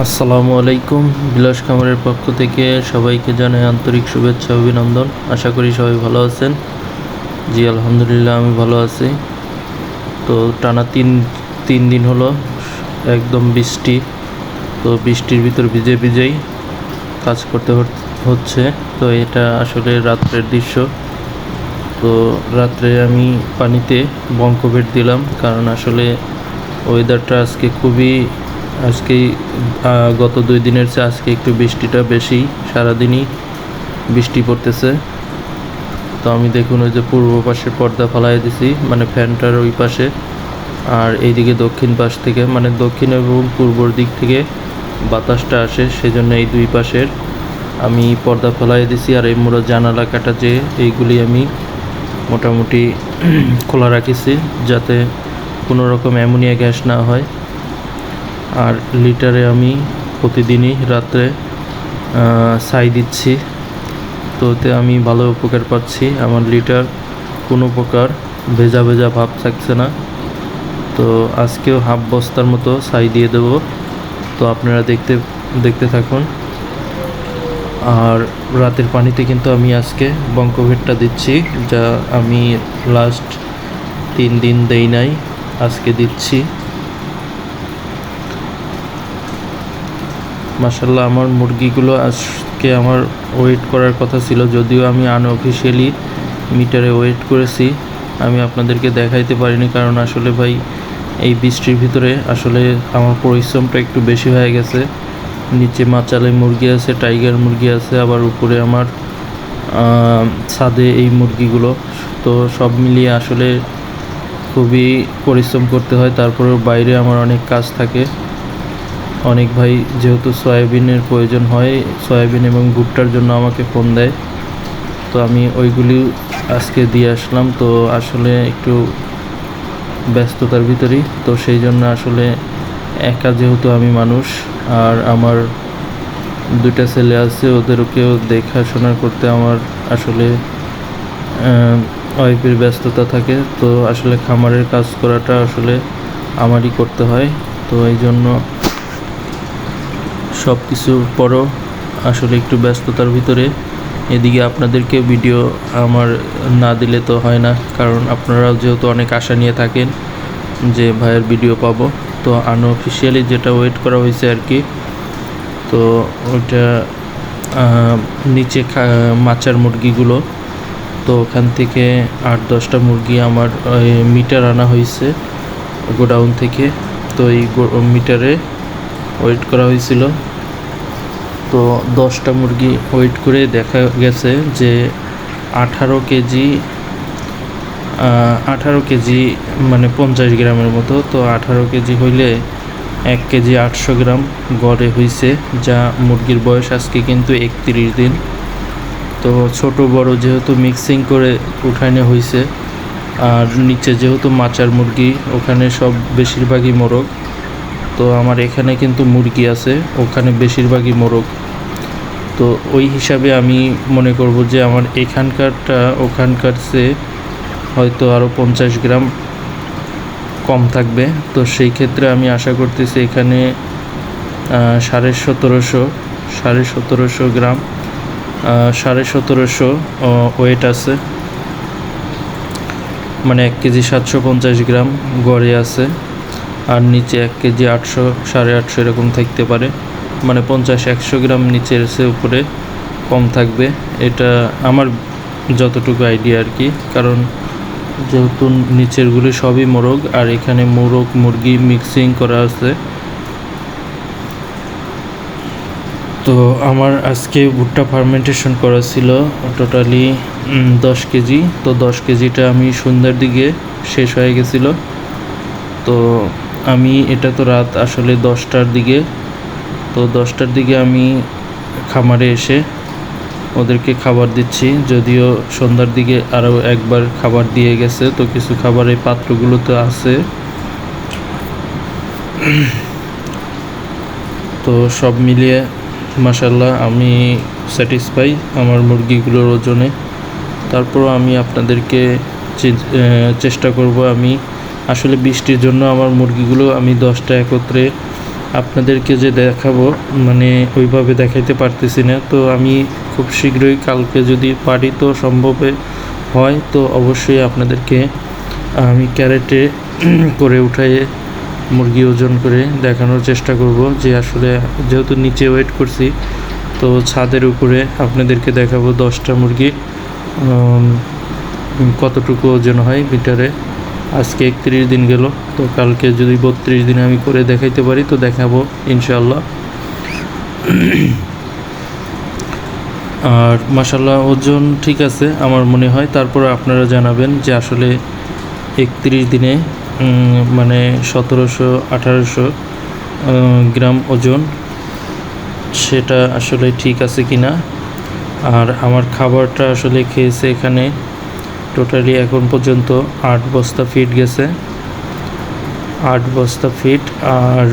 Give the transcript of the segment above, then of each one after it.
আসসালামু আলাইকুম। বিলাস খামারের পক্ষ থেকে সবাইকে জানাই আন্তরিক শুভেচ্ছা অভিনন্দন। আশা করি সবাই ভালো আছেন। জি আলহামদুলিল্লাহ আমি ভালো আছি। তো টানা তিন তিন দিন হলো একদম বৃষ্টি। তো বৃষ্টির ভিতর ভিজে ভিজেই কাজ করতে হচ্ছে। তো এটা আসলে রাত্রের দৃশ্য। তো রাত্রে আমি পানিতে বঙ্কবেট দিলাম, কারণ আসলে ওয়েদারটা আজকে খুবই আজকেই গত 2 দিনের চেয়ে আজকে একটু বৃষ্টিটা বেশি, সারাদিনই বৃষ্টি পড়তেছে। তো আমি দেখুন ওই যে পূর্ব পাশে পর্দা ফেলাই দিছি, মানে ফ্যানটার ওই পাশে, আর এইদিকে দক্ষিণ পাশ থেকে, মানে দক্ষিণ এবং পূর্বর দিক থেকে বাতাসটা আসে, সেজন্য এই দুই পাশের আমি পর্দা ফেলাই দিছি। আর এই মোড়া জানালা কাটা যে এইগুলি আমি মোটামুটি খোলা রাখিছি, যাতে কোনো রকম অ্যামোনিয়া গ্যাস না হয়। আর লিটারে আমি প্রতিদিনই রাত্রে ছাই দিচ্ছি। তো এতে আমি ভালো উপকার পাচ্ছি। আমার লিটার কোনো প্রকার ভেজা ভেজা ভাব থাকছে না। তো আজকেও হাফ বস্তার মতো ছাই দিয়ে দেব। তো আপনারা দেখতে থাকুন। আর রাতের পানিতে কিন্তু আমি আজকে বঙ্কভেটটা দিচ্ছি, যা আমি লাস্ট 3 দিন দেই নাই, আজকে দিচ্ছি। মাশাল্লাহ আমার মুরগিগুলো আজকে আমার ওয়েট করার কথা ছিল, যদিও আমি আনঅফিসিয়ালি মিটারে ওয়েট করেছি। আমি আপনাদেরকে দেখাইতে পারিনি, কারণ আসলে ভাই এই বৃষ্টির ভিতরে আসলে আমার পরিশ্রমটা একটু বেশি হয়ে গেছে। নিচে মাচালে মুরগি আছে, টাইগার মুরগি আছে, আবার উপরে আমার ছাদে এই মুরগিগুলো। তো সব মিলিয়ে আসলে খুবই পরিশ্রম করতে হয়। তারপরেও বাইরে আমার অনেক কাজ থাকে। অনেক ভাই যেহেতু সয়াবিনের প্রয়োজন হয়, সয়াবিন এবং ভুট্টার জন্য আমাকে ফোন দেয়। তো আমি ওইগুলি আজকে দিয়ে আসলাম। তো আসলে একটু ব্যস্ততার ভিতরেই, তো সেই জন্য আসলে একা যেহেতু আমি মানুষ, আর আমার 2টা ছেলে আছে, ওদেরকেও দেখাশোনা করতে আমার আসলে ওয়াইফের ব্যস্ততা থাকে। তো আসলে খামারের কাজ করাটা আসলে আমারই করতে হয়। তো এই জন্য সব কিছুর পরও আসলে একটু ব্যস্ততার ভিতরে এদিকে আপনাদেরকে ভিডিও আমার না দিলে তো হয় না, কারণ আপনারাও যেহেতু অনেক আশা নিয়ে থাকেন যে ভাইয়ের ভিডিও পাবো। তো আনঅফিসিয়ালি যেটা ওয়েট করা হয়েছে আর কি, তো ওইটা নিচে মাচার মুরগিগুলো, তো ওখান থেকে 8-10টা মুরগি আমার মিটার আনা হয়েছে গোডাউন থেকে। তো এই মিটারে ওয়েট করা হয়েছিল। তো 10টা মুরগি ওয়েট করে দেখা গেছে যে 18 কেজি, 18 কেজি মানে 50 গ্রামের মতো। তো 18 কেজি হইলে 1 কেজি 800 গ্রাম গড়ে হয়েছে, যা মুরগির বয়স আজকে কিন্তু 31 দিন। তো ছোট বড় যেহেতু মিক্সিং করে উঠানো হয়েছে, আর নিচে যেহেতু মাচার মুরগি, ওখানে সব বেশিরভাগই মোরগ। তো আমার এখানে কিন্তু মুরগি আছে, ওখানে বেশিরভাগই মোরগ। তো ওই হিসাবে আমি মনে করব যে আমার এখানকারটা ওখানকার চেয়ে হয়তো আরও 50 গ্রাম কম থাকবে। তো সেই ক্ষেত্রে আমি আশা করতেছি এখানে 1750 গ্রাম, 1750 ওয়েট আছে, মানে 1 কেজি 750 গ্রাম গড়ে আছে। আর নিচে 1 কেজি 800, 850 এরকম থাকতে পারে, মানে 50-100 গ্রাম নিচের চেয়ে উপরে কম থাকবে। এটা আমার যতটুকু আইডিয়া আর কি, কারণ যেহেতু নিচেরগুলি সবই মোরগ, আর এখানে মোরগ মুরগি মিক্সিং করা আছে। তো আমার আজকে ভুট্টা ফার্মেন্টেশন করা ছিল টোটালি 10 কেজি। তো 10 কেজিটা আমি সন্ধ্যার দিকে শেষ হয়ে গেছিলো। তো আমি এটা তো রাত আসলে 10টার দিকে, তো 10টার দিকে আমি খামারে এসে ওদেরকে খাবার দিচ্ছি। যদিও সন্ধ্যার দিকে আরও একবার খাবার দিয়ে গেছে, তো কিছু খাবার এই পাত্রগুলোতে আছে। তো সব মিলিয়ে মাশাল্লাহ আমি স্যাটিসফাই আমার মুরগিগুলোর ওজনে। তারপরও আমি আপনাদেরকে চেষ্টা করব, আমি আসলে বৃষ্টির জন্য আমার মুরগিগুলো আমি 10টা একত্রে আপনাদেরকে যে দেখাবো মানে ওইভাবে দেখাইতে পারতেছি না। তো আমি খুব শীঘ্রই কালকে যদি পারি তো সম্ভবে হয় তো অবশ্যই আপনাদেরকে আমি ক্যারেটে করে উঠাইয়ে মুরগি ওজন করে দেখানোর চেষ্টা করব যে আসলে যেহেতু নিচে ওয়েট করছি তো ছাদের উপরে আপনাদেরকে দেখাবো 10টা মুরগি কতটুকু ওজন হয় মিটারে। আজকে 31 দিন গেল, তো কালকে যদি 32 দিনে আমি করে দেখাইতে পারি তো দেখাবো ইনশাল্লাহ। আর মাশাল্লাহ ওজন ঠিক আছে আমার মনে হয়। তারপর আপনারা জানাবেন যে আসলে 31 দিনে মানে 1700-1800 গ্রাম ওজন সেটা আসলে ঠিক আছে কি না। আর আমার খাবারটা আসলে খেয়েছে এখানে টোটালি এখন পর্যন্ত 8 বস্তা ফিট গেছে, 8 বস্তা ফিট আর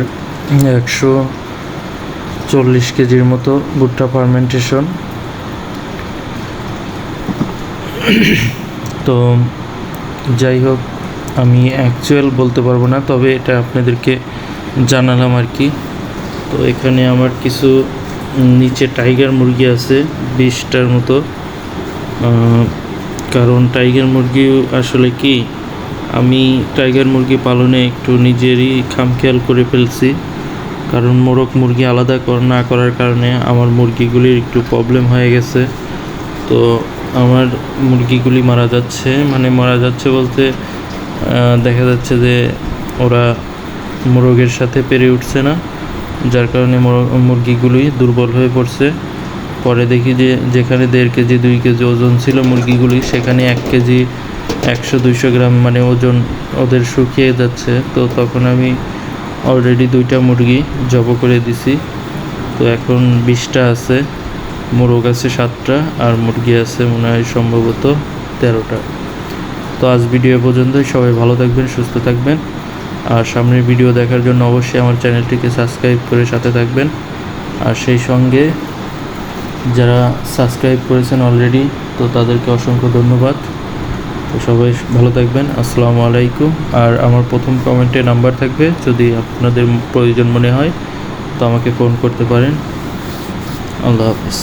140 কেজির মতো ভুট্টা ফার্মেন্টেশন। তো যাই হোক আমি অ্যাকচুয়াল বলতে পারবো না, তবে এটা আপনাদেরকে জানালাম আর কি। তো এখানে আমার কিছু নিচে টাইগার মুরগি আছে 20টার মতো, কারণ টাইগার মুরগি আসলে কি আমি টাইগার মুরগি পালনে একটু নিজেরই খামখেয়াল করে ফেলছি, কারণ মোরগ মুরগি আলাদা না করার কারণে আমার মুরগিগুলির একটু প্রবলেম হয়ে গেছে। তো আমার মুরগিগুলি মারা যাচ্ছে, মানে মারা যাচ্ছে বলতে দেখা যাচ্ছে যে ওরা মোরগের সাথে পেরে উঠছে না, যার কারণে মুরগিগুলি দুর্বল হয়ে পড়ছে। পরে দেখি যে যেখানে 1.5 কেজি 2 কেজি ওজন ছিল মুরগিগুলি সেখানে 1 কেজি 100-200 গ্রাম মানে ওজন ওদের শুকিয়ে যাচ্ছে। তো তখন আমি অলরেডি 2টা মুরগি জব করে দিছি। তো এখন 20টা আছে, মোরগ আছে 7টা আর মুরগি আছে মনে হয় সম্ভবত 13টা। তো আজ ভিডিও পর্যন্তই, সবাই ভালো থাকবেন, সুস্থ থাকবেন। আর সামনের ভিডিও দেখার জন্য অবশ্যই আমার চ্যানেলটিকে সাবস্ক্রাইব করে সাথে থাকবেন। আর সেই সঙ্গে যারা সাবস্ক্রাইব করেছেন অলরেডি তো তাদেরকে অসংখ্য ধন্যবাদ। তো সবাই ভালো থাকবেন, আসসালামু আলাইকুম। আর আমার প্রথম কমেন্টে নাম্বার থাকবে, যদি আপনাদের প্রয়োজন মনে হয় তো আমাকে ফোন করতে পারেন। আল্লাহ হাফিজ।